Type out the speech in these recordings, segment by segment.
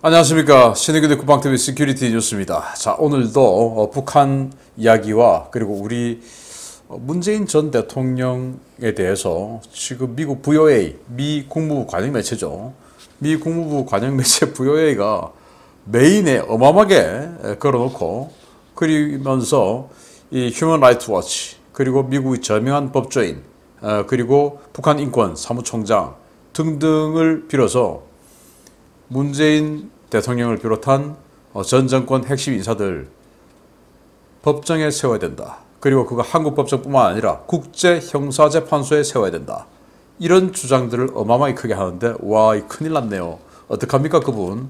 안녕하십니까. 신의균의 국방TV 시큐리티 뉴스입니다. 자, 오늘도 북한 이야기와 그리고 우리 문재인 전 대통령에 대해서 지금 미국 VOA, 미 국무부 관영 매체죠. 미 국무부 관영 매체 VOA가 메인에 어마어마하게 걸어놓고 그러면서 이 휴먼 라이트 워치 그리고 미국의 저명한 법조인 그리고 북한 인권 사무총장 등등을 빌어서 문재인 대통령을 비롯한 전 정권 핵심 인사들 법정에 세워야 된다. 그리고 그거 한국 법정뿐만 아니라 국제형사재판소에 세워야 된다. 이런 주장들을 어마어마하게 크게 하는데 와, 큰일 났네요. 어떡합니까 그분?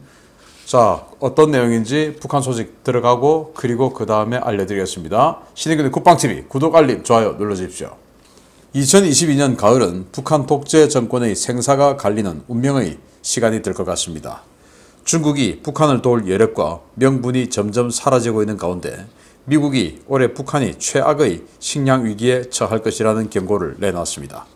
자, 어떤 내용인지 북한 소식 들어가고 그리고 그 다음에 알려드리겠습니다. 신의균의 국방TV 구독, 알림, 좋아요 눌러주십시오. 2022년 가을은 북한 독재 정권의 생사가 갈리는 운명의 시간이 될 것 같습니다. 중국이 북한을 도울 여력과 명분이 점점 사라지고 있는 가운데 미국이 올해 북한이 최악의 식량 위기에 처할 것이라는 경고를 내놨습니다.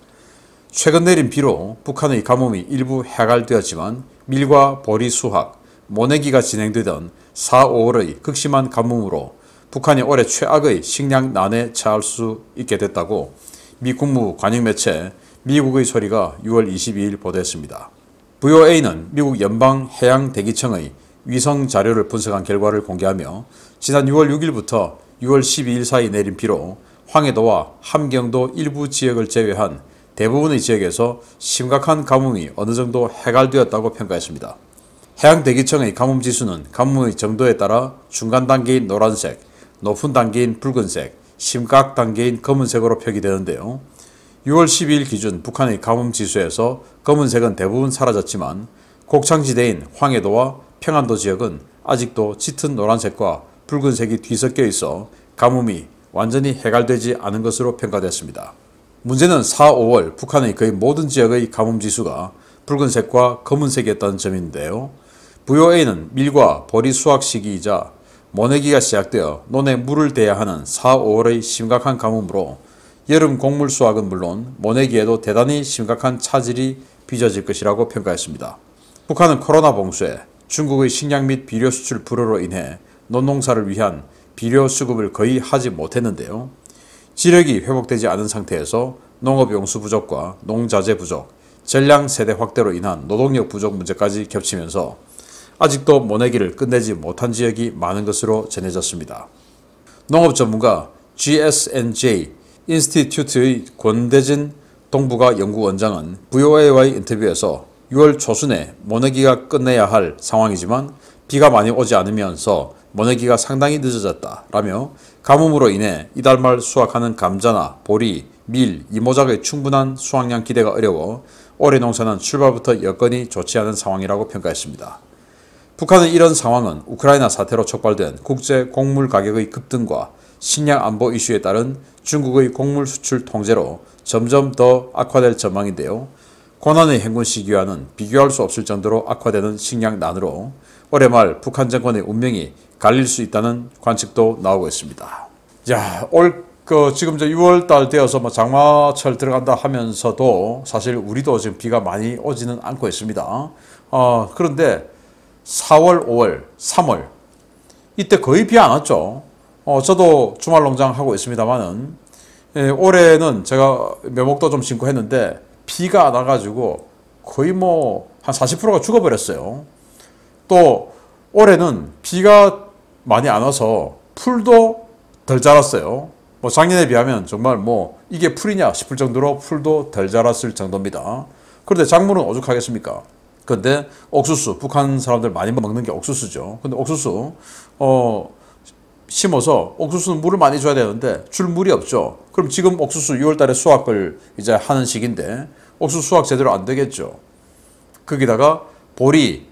최근 내린 비로 북한의 가뭄이 일부 해갈되었지만 밀과 보리 수확, 모내기가 진행되던 4, 5월의 극심한 가뭄으로 북한이 올해 최악의 식량 난에 처할 수 있게 됐다고 미 국무부 관영 매체 미국의 소리가 6월 22일 보도했습니다. VOA는 미국 연방해양대기청의 위성 자료를 분석한 결과를 공개하며 지난 6월 6일부터 6월 12일 사이 내린 비로 황해도와 함경도 일부 지역을 제외한 대부분의 지역에서 심각한 가뭄이 어느 정도 해갈되었다고 평가했습니다. 해양대기청의 가뭄지수는 가뭄의 정도에 따라 중간 단계인 노란색, 높은 단계인 붉은색, 심각 단계인 검은색으로 표기되는데요. 6월 12일 기준 북한의 가뭄지수에서 검은색은 대부분 사라졌지만 곡창지대인 황해도와 평안도 지역은 아직도 짙은 노란색과 붉은색이 뒤섞여 있어 가뭄이 완전히 해갈되지 않은 것으로 평가됐습니다. 문제는 4, 5월 북한의 거의 모든 지역의 가뭄지수가 붉은색과 검은색이었다는 점인데요. VOA는 밀과 보리 수확 시기이자 모내기가 시작되어 논에 물을 대야 하는 4, 5월의 심각한 가뭄으로 여름 곡물 수확은 물론 모내기에도 대단히 심각한 차질이 빚어질 것이라고 평가했습니다. 북한은 코로나 봉쇄, 중국의 식량 및 비료 수출 불허로 인해 논농사를 위한 비료 수급을 거의 하지 못했는데요. 지력이 회복되지 않은 상태에서 농업용수 부족과 농자재 부족, 전량 세대 확대로 인한 노동력 부족 문제까지 겹치면서 아직도 모내기를 끝내지 못한 지역이 많은 것으로 전해졌습니다. 농업 전문가 GSNJ 인스티튜트의 권대진 동북아 연구원장은 VOA와의 인터뷰에서 6월 초순에 모내기가 끝내야 할 상황이지만 비가 많이 오지 않으면서 모내기가 상당히 늦어졌다 라며 가뭄으로 인해 이달 말 수확하는 감자나 보리, 밀, 이모작의 충분한 수확량 기대가 어려워 올해 농사는 출발부터 여건이 좋지 않은 상황이라고 평가했습니다. 북한은 이런 상황은 우크라이나 사태로 촉발된 국제 곡물 가격의 급등과 식량 안보 이슈에 따른 중국의 곡물 수출 통제로 점점 더 악화될 전망인데요. 고난의 행군 시기와는 비교할 수 없을 정도로 악화되는 식량난으로 올해 말 북한 정권의 운명이 갈릴 수 있다는 관측도 나오고 있습니다. 자, 지금 6월달 되어서 장마철 들어간다 하면서도 사실 우리도 지금 비가 많이 오지는 않고 있습니다. 그런데 4월, 5월, 3월 이때 거의 비 안 왔죠. 저도 주말 농장 하고 있습니다만은 올해는 제가 묘목도 좀 심고 했는데 비가 안 와가지고 거의 한 40%가 죽어버렸어요. 또 올해는 비가 많이 안 와서 풀도 덜 자랐어요. 작년에 비하면 정말 이게 풀이냐 싶을 정도로 풀도 덜 자랐을 정도입니다. 그런데 작물은 오죽하겠습니까? 근데 옥수수, 북한 사람들 많이 먹는 게 옥수수죠. 근데 옥수수 심어서 옥수수는 물을 많이 줘야 되는데 줄 물이 없죠. 그럼 지금 옥수수 6월 달에 수확을 이제 하는 시기인데 옥수수 수확 제대로 안 되겠죠. 거기다가 보리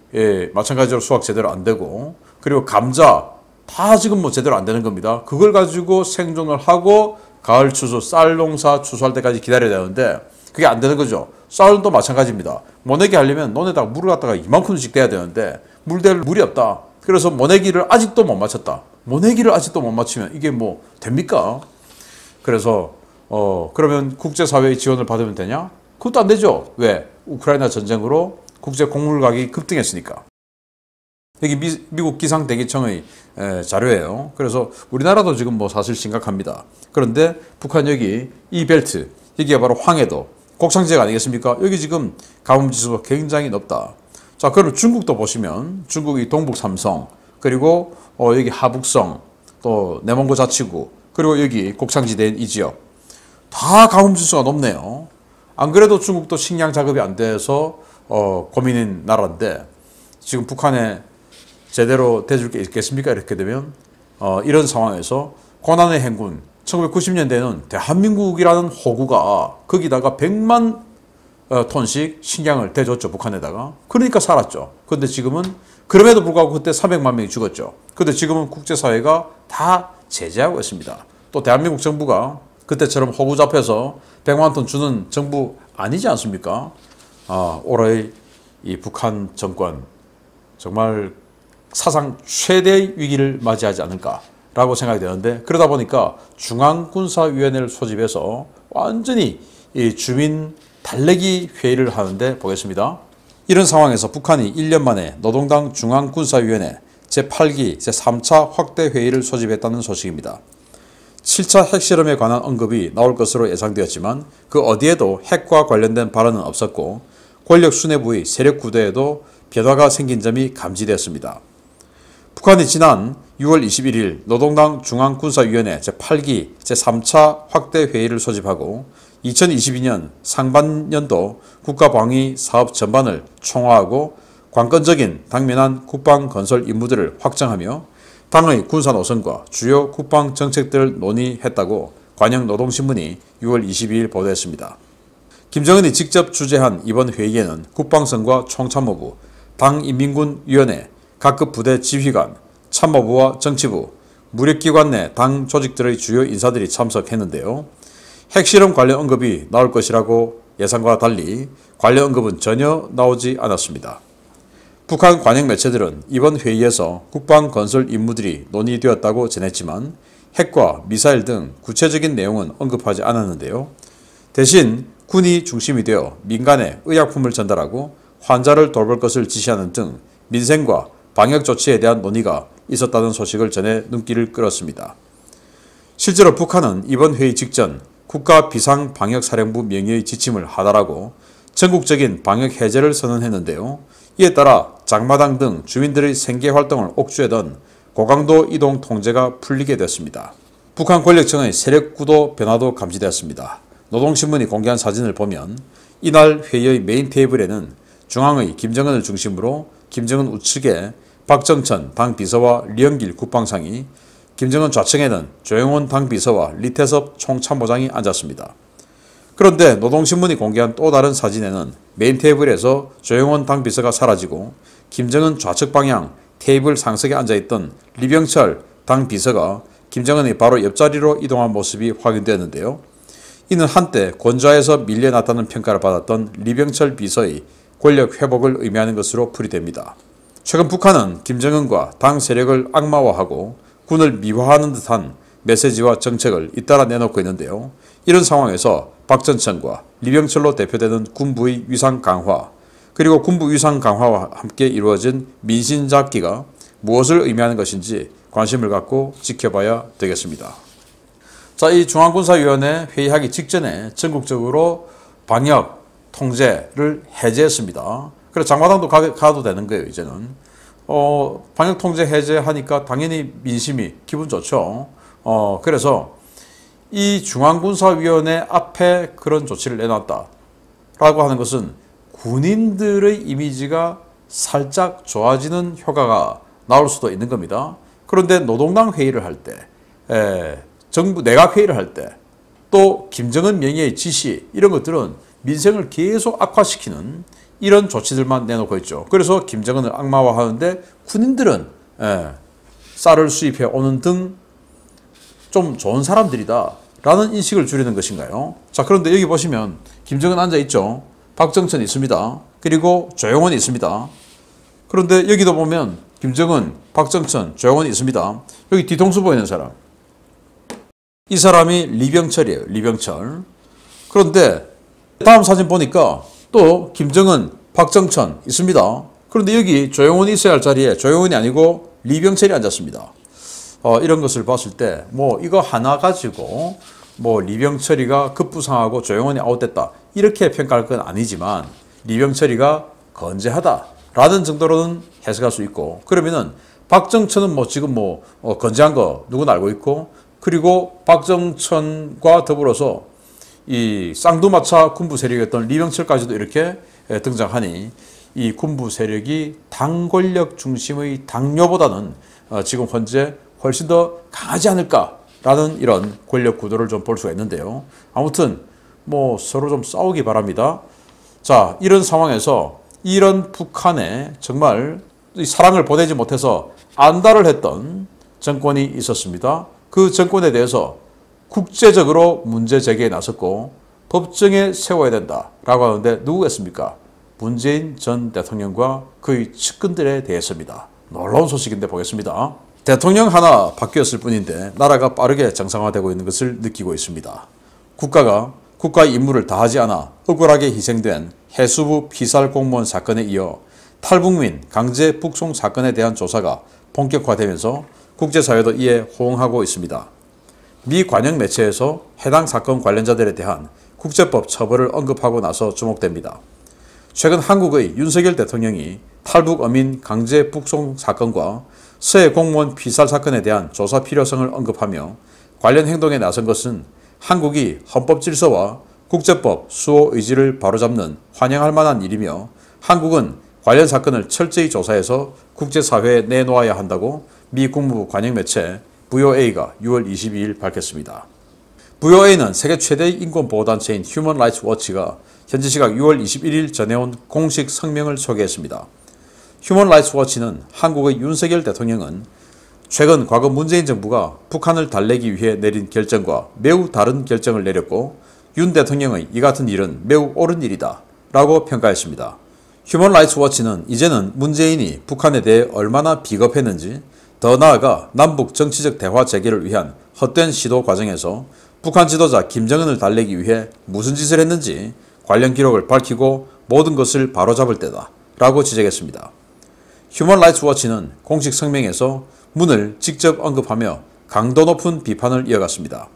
마찬가지로 수확 제대로 안 되고 그리고 감자 다 지금 제대로 안 되는 겁니다. 그걸 가지고 생존을 하고 가을 추수, 쌀 농사 추수할 때까지 기다려야 되는데 그게 안 되는 거죠. 쌀도 마찬가지입니다. 모내기 하려면 논에다가 물을 갖다가 이만큼씩 대야 되는데 물댈 물이 없다. 그래서 모내기를 아직도 못 맞췄다. 모내기를 아직도 못 맞추면 이게 됩니까? 그래서 그러면 국제사회의 지원을 받으면 되냐? 그것도 안 되죠. 왜? 우크라이나 전쟁으로 국제 곡물 가격이 급등했으니까. 여기 미국 기상대기청의 자료예요. 그래서 우리나라도 지금 뭐 사실 심각합니다. 그런데 북한 여기 이 벨트, 여기가 바로 황해도, 곡창지역 아니겠습니까? 여기 지금 가뭄지수가 굉장히 높다. 자, 그럼 중국도 보시면 중국이 동북 삼성, 그리고 여기 하북성, 또 내몽고 자치구, 그리고 여기 곡창지대인 이 지역 다 가뭄지수가 높네요. 안 그래도 중국도 식량 자급이 안 돼서 고민인 나라인데 지금 북한에 제대로 대줄 게 있겠습니까? 이렇게 되면 이런 상황에서 고난의 행군 1990년대에는 대한민국이라는 호구가 거기다가 100만 톤씩 식량을 대줬죠. 북한에다가. 그러니까 살았죠. 그런데 지금은 그럼에도 불구하고 그때 300만 명이 죽었죠. 그런데 지금은 국제사회가 다 제재하고 있습니다. 또 대한민국 정부가 그때처럼 호구 잡혀서 100만 톤 주는 정부 아니지 않습니까? 올해 이 북한 정권 정말 사상 최대의 위기를 맞이하지 않을까라고 생각이 되는데, 그러다 보니까 중앙군사위원회를 소집해서 완전히 이 주민 달래기 회의를 하는데 보겠습니다. 이런 상황에서 북한이 1년 만에 노동당 중앙군사위원회 제8기 제3차 확대 회의를 소집했다는 소식입니다. 7차 핵실험에 관한 언급이 나올 것으로 예상되었지만 그 어디에도 핵과 관련된 발언은 없었고 권력 수뇌부의 세력 구도에도 변화가 생긴 점이 감지되었습니다. 북한이 지난 6월 21일 노동당 중앙군사위원회 제8기 제3차 확대 회의를 소집하고 2022년 상반년도 국가방위 사업 전반을 총화하고 관건적인 당면한 국방 건설 임무들을 확정하며 당의 군사 노선과 주요 국방 정책들을 논의했다고 관영노동신문이 6월 22일 보도했습니다. 김정은이 직접 주재한 이번 회의에는 국방성과 총참모부, 당인민군위원회, 각급 부대 지휘관, 참모부와 정치부, 무력기관 내 당 조직들의 주요 인사들이 참석했는데요. 핵실험 관련 언급이 나올 것이라고 예상과 달리 관련 언급은 전혀 나오지 않았습니다. 북한 관영 매체들은 이번 회의에서 국방 건설 임무들이 논의되었다고 전했지만 핵과 미사일 등 구체적인 내용은 언급하지 않았는데요. 대신 군이 중심이 되어 민간에 의약품을 전달하고 환자를 돌볼 것을 지시하는 등 민생과 방역 조치에 대한 논의가 있었다는 소식을 전해 눈길을 끌었습니다. 실제로 북한은 이번 회의 직전 국가비상방역사령부 명의의 지침을 하달하고 전국적인 방역 해제를 선언했는데요. 이에 따라 장마당 등 주민들의 생계활동을 옥죄던 고강도 이동 통제가 풀리게 됐습니다. 북한 권력층의 세력구도 변화도 감지되었습니다. 노동신문이 공개한 사진을 보면 이날 회의의 메인 테이블에는 중앙의 김정은을 중심으로 김정은 우측에 박정천 당비서와 류영길 국방상이, 김정은 좌측에는 조영원 당비서와 리태섭 총참모장이 앉았습니다. 그런데 노동신문이 공개한 또 다른 사진에는 메인 테이블에서 조영원 당비서가 사라지고 김정은 좌측 방향 테이블 상석에 앉아있던 리병철 당비서가 김정은이 바로 옆자리로 이동한 모습이 확인되었는데요. 이는 한때 권좌에서 밀려났다는 평가를 받았던 리병철 비서의 권력 회복을 의미하는 것으로 풀이됩니다. 최근 북한은 김정은과 당 세력을 악마화하고 군을 미화하는 듯한 메시지와 정책을 잇따라 내놓고 있는데요. 이런 상황에서 박정천과 리병철로 대표되는 군부의 위상 강화, 그리고 군부 위상 강화와 함께 이루어진 민심 잡기가 무엇을 의미하는 것인지 관심을 갖고 지켜봐야 되겠습니다. 자, 이 중앙군사위원회 회의하기 직전에 전국적으로 방역 통제를 해제했습니다. 그래서 장마당도 가도 되는 거예요, 이제는. 방역 통제 해제하니까 당연히 민심이 기분 좋죠. 그래서 이 중앙군사위원회 앞에 그런 조치를 내놨다라고 하는 것은 군인들의 이미지가 살짝 좋아지는 효과가 나올 수도 있는 겁니다. 그런데 노동당 회의를 할 때, 정부 내각 회의를 할 때, 또 김정은 명의의 지시 이런 것들은 민생을 계속 악화시키는 이런 조치들만 내놓고 있죠. 그래서 김정은을 악마화하는데 군인들은 쌀을 수입해 오는 등 좀 좋은 사람들이다 라는 인식을 주려는 것인가요? 자, 그런데 여기 보시면 김정은 앉아있죠. 박정천 있습니다. 그리고 조영원이 있습니다. 그런데 여기도 보면 김정은, 박정천, 조영원이 있습니다. 여기 뒤통수 보이는 사람, 이 사람이 리병철이에요. 리병철. 그런데 다음 사진 보니까 또 김정은, 박정천 있습니다. 그런데 여기 조영훈이 있어야 할 자리에 조영훈이 아니고 리병철이 앉았습니다. 이런 것을 봤을 때 뭐 이거 하나 가지고 뭐 리병철이가 급부상하고 조영훈이 아웃됐다 이렇게 평가할 건 아니지만 리병철이가 건재하다라는 정도로는 해석할 수 있고, 그러면은 박정천은 뭐 지금 뭐 건재한 거 누구나 알고 있고, 그리고 박정천과 더불어서 이 쌍두마차 군부 세력이었던 리병철까지도 이렇게 등장하니 이 군부 세력이 당 권력 중심의 당뇨보다는 지금 현재 훨씬 더 강하지 않을까라는 이런 권력 구도를 좀 볼 수가 있는데요. 아무튼 뭐 서로 좀 싸우기 바랍니다. 자, 이런 상황에서 이런 북한에 정말 사랑을 보내지 못해서 안달을 했던 정권이 있었습니다. 그 정권에 대해서 국제적으로 문제 제기에 나섰고 법정에 세워야 된다라고 하는데 누구겠습니까? 문재인 전 대통령과 그의 측근들에 대해서입니다. 놀라운 소식인데 보겠습니다. 대통령 하나 바뀌었을 뿐인데 나라가 빠르게 정상화되고 있는 것을 느끼고 있습니다. 국가가 국가의 임무를 다하지 않아 억울하게 희생된 해수부 피살 공무원 사건에 이어 탈북민 강제 북송 사건에 대한 조사가 본격화되면서 국제사회도 이에 호응하고 있습니다. 미 관영 매체에서 해당 사건 관련자들에 대한 국제법 처벌을 언급하고 나서 주목됩니다. 최근 한국의 윤석열 대통령이 탈북 어민 강제 북송 사건과 서해 공무원 피살 사건에 대한 조사 필요성을 언급하며 관련 행동에 나선 것은 한국이 헌법 질서와 국제법 수호 의지를 바로잡는 환영할 만한 일이며 한국은 관련 사건을 철저히 조사해서 국제사회에 내놓아야 한다고 미 국무부 관영 매체 VOA가 6월 22일 밝혔습니다. VOA는 세계 최대의 인권보호단체인 휴먼 라이츠 워치가 현지 시각 6월 21일 전해온 공식 성명을 소개했습니다. 휴먼 라이츠 워치는 한국의 윤석열 대통령은 최근 과거 문재인 정부가 북한을 달래기 위해 내린 결정과 매우 다른 결정을 내렸고 윤 대통령의 이 같은 일은 매우 옳은 일이다 라고 평가했습니다. 휴먼 라이츠 워치는 이제는 문재인이 북한에 대해 얼마나 비겁했는지, 더 나아가 남북 정치적 대화 재개를 위한 헛된 시도 과정에서 북한 지도자 김정은을 달래기 위해 무슨 짓을 했는지 관련 기록을 밝히고 모든 것을 바로잡을 때다 라고 지적했습니다. 휴먼 라이츠 워치는 공식 성명에서 문을 직접 언급하며 강도 높은 비판을 이어갔습니다.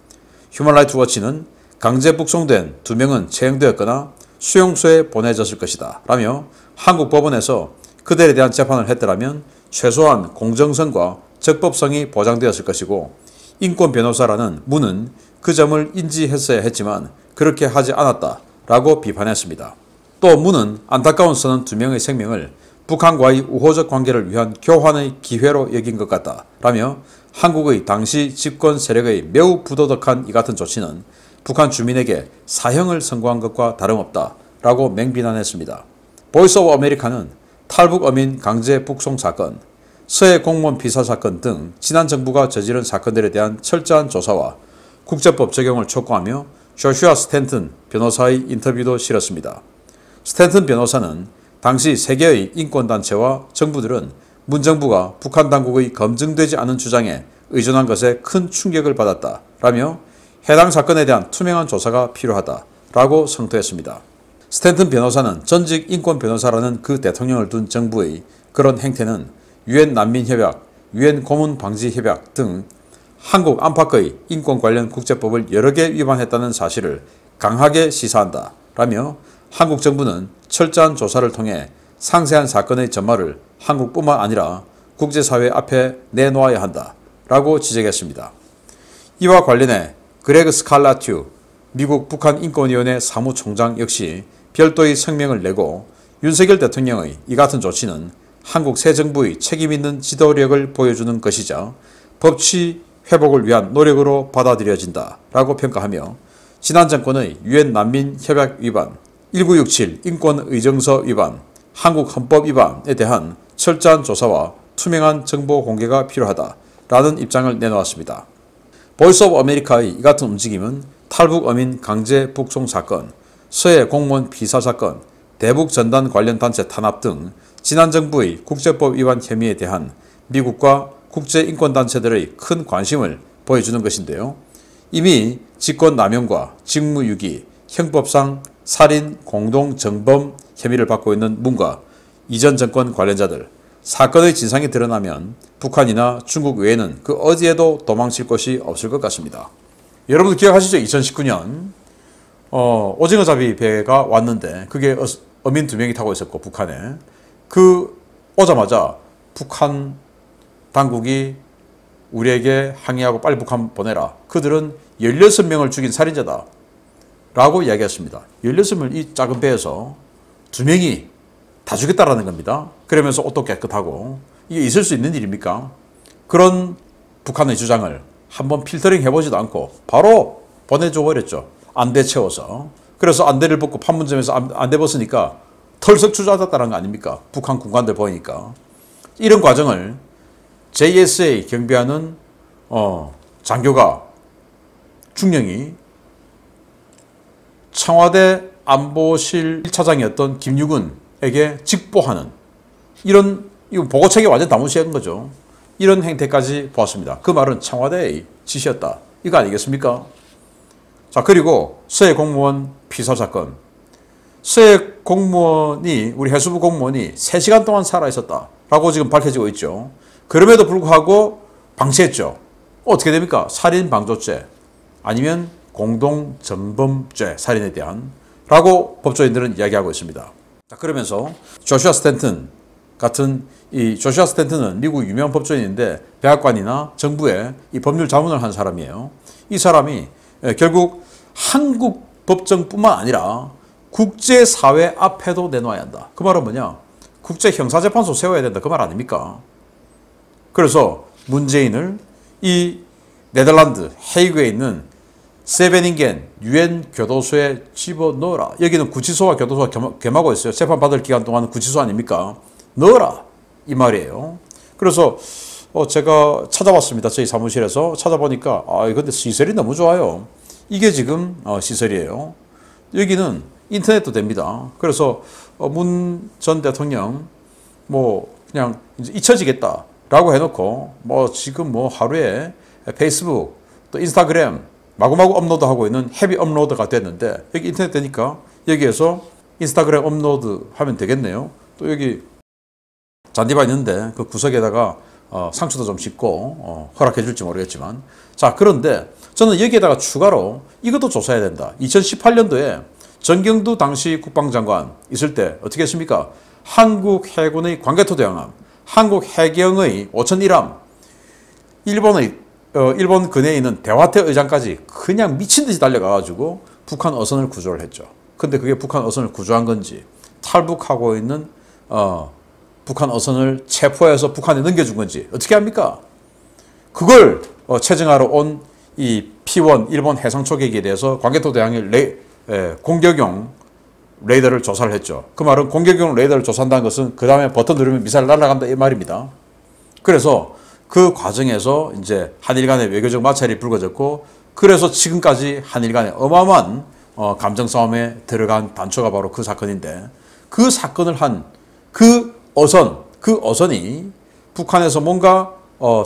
휴먼 라이츠 워치는 강제 북송된 2명은 체형되었거나 수용소에 보내졌을 것이다 라며 한국 법원에서 그들에 대한 재판을 했더라면 최소한 공정성과 적법성이 보장되었을 것이고, 인권 변호사라는 문은 그 점을 인지했어야 했지만 그렇게 하지 않았다 라고 비판했습니다. 또 문은 안타까운 선원 2명의 생명을 북한과의 우호적 관계를 위한 교환의 기회로 여긴 것 같다 라며 한국의 당시 집권 세력의 매우 부도덕한 이 같은 조치는 북한 주민에게 사형을 선고한 것과 다름없다 라고 맹비난했습니다. 보이스 오브 아메리카는 탈북 어민 강제 북송 사건, 서해 공무원 피살 사건 등 지난 정부가 저지른 사건들에 대한 철저한 조사와 국제법 적용을 촉구하며 조슈아 스탠튼 변호사의 인터뷰도 실었습니다. 스탠튼 변호사는 당시 세계의 인권단체와 정부들은 문 정부가 북한 당국의 검증되지 않은 주장에 의존한 것에 큰 충격을 받았다 라며 해당 사건에 대한 투명한 조사가 필요하다 라고 성토했습니다. 스탠튼 변호사는 전직 인권 변호사라는 그 대통령을 둔 정부의 그런 행태는 유엔 난민협약, 유엔 고문 방지 협약 등 한국 안팎의 인권 관련 국제법을 여러 개 위반했다는 사실을 강하게 시사한다 라며 한국 정부는 철저한 조사를 통해 상세한 사건의 전말을 한국뿐만 아니라 국제사회 앞에 내놓아야 한다 라고 지적했습니다. 이와 관련해 그레그 스칼라튜 미국 북한인권위원회 사무총장 역시 별도의 성명을 내고 윤석열 대통령의 이 같은 조치는 한국 새 정부의 책임있는 지도력을 보여주는 것이자 법치 회복을 위한 노력으로 받아들여진다 라고 평가하며 지난 정권의 유엔 난민협약 위반, 1967 인권의정서 위반, 한국 헌법 위반에 대한 철저한 조사와 투명한 정보 공개가 필요하다라는 입장을 내놓았습니다. 보이스 오브 아메리카의 이 같은 움직임은 탈북 어민 강제 북송 사건, 서해 공무원 피살 사건, 대북 전단 관련 단체 탄압 등 지난 정부의 국제법 위반 혐의에 대한 미국과 국제인권단체들의 큰 관심을 보여주는 것인데요. 이미 직권남용과 직무유기, 형법상 살인, 공동정범 혐의를 받고 있는 문과 이전 정권 관련자들, 사건의 진상이 드러나면 북한이나 중국 외에는 그 어디에도 도망칠 곳이 없을 것 같습니다. 여러분들 기억하시죠? 2019년 오징어잡이 배가 왔는데 그게 어민 2명이 타고 있었고 북한에 그 오자마자 북한 당국이 우리에게 항의하고 빨리 북한 보내라. 그들은 16명을 죽인 살인자다. 라고 이야기했습니다. 16명을 이 작은 배에서 2명이 다 죽였다라는 겁니다. 그러면서 옷도 깨끗하고 이게 있을 수 있는 일입니까? 그런 북한의 주장을 한번 필터링 해보지도 않고 바로 보내줘 버렸죠. 안대 채워서. 그래서 안대를 벗고 판문점에서 안대 벗으니까 털썩 주저앉았다는 거 아닙니까? 북한 군관들 보이니까. 이런 과정을 JSA 경비하는 장교가 중령이 청와대 안보실 1차장이었던 김유근에게 직보하는 이런 이거 보고책이 완전 다 무시한 거죠. 이런 행태까지 보았습니다. 그 말은 청와대의 지시였다. 이거 아니겠습니까? 자, 그리고 서해 공무원 피살 사건. 서해 공무원이 우리 해수부 공무원이 3시간 동안 살아있었다라고 지금 밝혀지고 있죠. 그럼에도 불구하고 방치했죠. 어떻게 됩니까? 살인방조죄 아니면 공동전범죄 살인에 대한 라고 법조인들은 이야기하고 있습니다. 자, 그러면서 조슈아 스탠튼 같은 이 조슈아 스탠튼은 미국 유명한 법조인인데 백악관이나 정부에 이 법률 자문을 한 사람이에요. 이 사람이 결국 한국 법정뿐만 아니라 국제사회 앞에도 내놓아야 한다. 그 말은 뭐냐? 국제형사재판소 세워야 된다. 그 말 아닙니까? 그래서 문재인을 이 네덜란드 헤이그에 있는 세베닝겐 유엔 교도소에 집어넣어라. 여기는 구치소와 교도소가 겸하고 있어요. 재판받을 기간 동안은 구치소 아닙니까? 넣어라. 이 말이에요. 그래서 제가 찾아봤습니다. 저희 사무실에서 찾아보니까 근데 시설이 너무 좋아요. 이게 지금 시설이에요. 여기는 인터넷도 됩니다. 그래서 문 전 대통령 뭐 그냥 이제 잊혀지겠다라고 해놓고 뭐 지금 뭐 하루에 페이스북 또 인스타그램 마구마구 업로드하고 있는 헤비 업로드가 됐는데 여기 인터넷 되니까 여기에서 인스타그램 업로드 하면 되겠네요. 또 여기 잔디바 있는데 그 구석에다가 상추도 좀 심고 허락해 줄지 모르겠지만 자, 그런데 저는 여기에다가 추가로 이것도 조사해야 된다. 2018년도에 정경두 당시 국방장관 있을 때 어떻게 했습니까? 한국 해군의 광개토 대항함, 한국 해경의 5001함, 일본 근해에 있는 대화태 의장까지 그냥 미친 듯이 달려가가지고 북한 어선을 구조를 했죠. 근데 그게 북한 어선을 구조한 건지 탈북하고 있는 북한 어선을 체포해서 북한에 넘겨준 건지 어떻게 합니까? 그걸 체증하러 온 이 P1 일본 해상 초계기에 대해서 광개토 대항의 공격용 레이더를 조사를 했죠. 그 말은 공격용 레이더를 조사한다는 것은 그 다음에 버튼 누르면 미사일 날아간다 이 말입니다. 그래서 그 과정에서 이제 한일 간의 외교적 마찰이 불거졌고 그래서 지금까지 한일 간의 어마어마한 감정 싸움에 들어간 단초가 바로 그 사건인데 그 사건을 한 그 어선이 북한에서 뭔가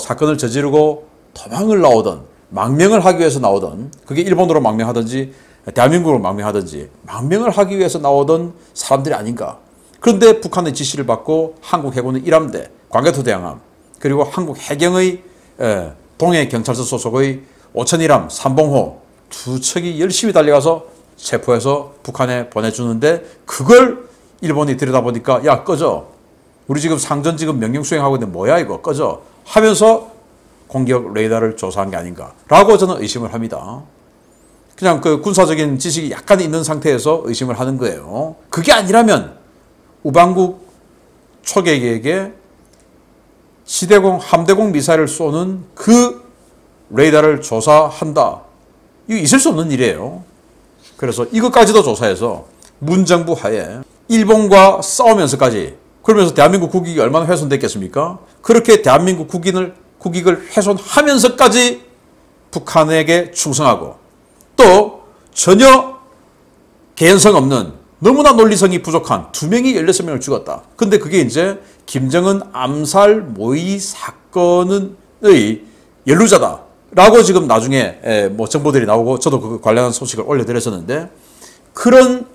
사건을 저지르고 도망을 나오던 망명을 하기 위해서 나오던 그게 일본으로 망명하든지 대한민국으로 망명하든지 망명을 하기 위해서 나오던 사람들이 아닌가. 그런데 북한의 지시를 받고 한국 해군의 1함대 광개토 대항함 그리고 한국 해경의 동해경찰서 소속의 5001함 삼봉호 두 척이 열심히 달려가서 체포해서 북한에 보내주는데 그걸 일본이 들여다보니까 야 꺼져. 우리 지금 상전 지금 명령 수행하고 있는데 뭐야 이거 꺼져 하면서 공격 레이더를 조사한 게 아닌가 라고 저는 의심을 합니다. 그냥 그 군사적인 지식이 약간 있는 상태에서 의심을 하는 거예요. 그게 아니라면 우방국 초계기에게 시대공, 함대공 미사일을 쏘는 그 레이더를 조사한다. 이거 있을 수 없는 일이에요. 그래서 이것까지도 조사해서 문정부 하에 일본과 싸우면서까지 그러면서 대한민국 국익이 얼마나 훼손됐겠습니까? 그렇게 대한민국 국익을 훼손하면서까지 북한에게 충성하고 또 전혀 개연성 없는 너무나 논리성이 부족한 2명이 16명을 죽었다. 근데 그게 이제 김정은 암살 모의 사건의 연루자다. 라고 지금 나중에 뭐 정보들이 나오고 저도 그 관련한 소식을 올려드렸었는데 그런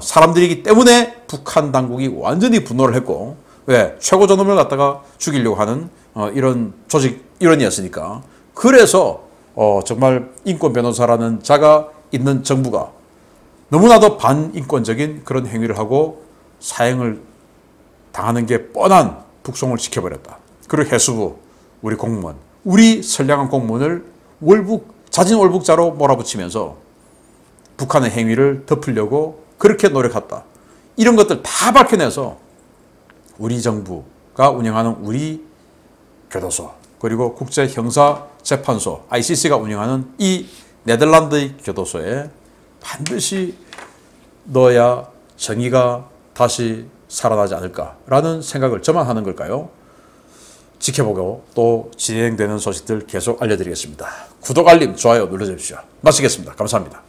사람들이기 때문에 북한 당국이 완전히 분노를 했고, 왜? 최고 존엄을 갖다가 죽이려고 하는 이런 조직 일원이었으니까. 그래서 정말 인권 변호사라는 자가 있는 정부가 너무나도 반인권적인 그런 행위를 하고 사형을 당하는 게 뻔한 북송을 시켜버렸다. 그리고 해수부, 우리 공무원, 우리 선량한 공무원을 자진 월북자로 몰아붙이면서 북한의 행위를 덮으려고 그렇게 노력했다. 이런 것들 다 밝혀내서 우리 정부가 운영하는 우리 교도소, 그리고 국제형사재판소 ICC가 운영하는 이 네덜란드의 교도소에 반드시 넣어야 정의가 다시 살아나지 않을까라는 생각을 저만 하는 걸까요? 지켜보고 또 진행되는 소식들 계속 알려드리겠습니다. 구독, 알림, 좋아요 눌러주십시오. 마치겠습니다. 감사합니다.